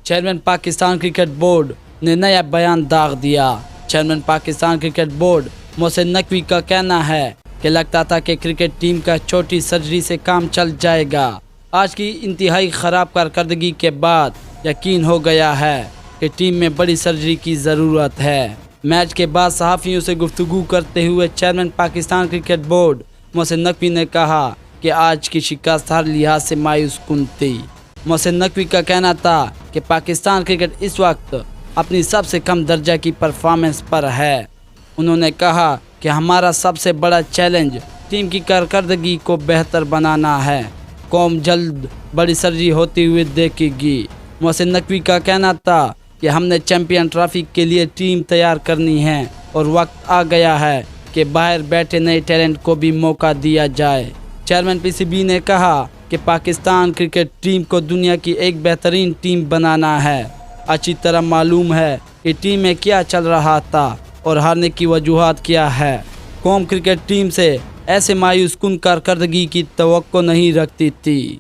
Chairman Pakistan cricket board نے نیا بیان داغ دیا۔ Chairman Pakistan cricket board Mohsin Naqvi کا کہنا ہے کہ لگتا تھا کہ کرکٹ ٹیم کا چھوٹی سرجری سے کام چل جائے گا۔ آج کی انتہائی خراب کارکردگی کے بعد یقین ہو گیا ہے کہ ٹیم میں بڑی سرجری کی ضرورت ہے۔ میچ کے بعد صحافیوں سے گفتگو کرتے ہوئے chairman Pakistan cricket board Mohsin Naqvi نے کہا کہ آج کی شکست ہر لحاظ سے مایوس کن تھی۔ محسن نقوی کا کہنا تھا کہ پاکستان کرکٹ اس وقت اپنی سب سے کم درجہ کی پرفارمنس پر ہے۔ انہوں نے کہا کہ ہمارا سب سے بڑا چیلنج ٹیم کی کارکردگی کو بہتر بنانا ہے۔ قوم جلد بڑی سرجری ہوتی ہوئی دیکھے گی۔ محسن نقوی کا کہنا تھا کہ ہم نے چیمپئن ٹرافی کے لیے ٹیم تیار کرنی ہے اور وقت آ گیا ہے کہ باہر بیٹھے نئے ٹیلنٹ کو بھی موقع دیا جائے۔ چیئرمین پی سی بی نے کہا کہ پاکستان کرکٹ ٹیم کو دنیا کی ایک بہترین ٹیم بنانا ہے۔ اچھی طرح معلوم ہے کہ ٹیم میں کیا چل رہا تھا اور ہارنے کی وجوہات کیا ہے۔ قوم کرکٹ ٹیم سے ایسے مایوس کن کارکردگی کی توقع نہیں رکھتی تھی۔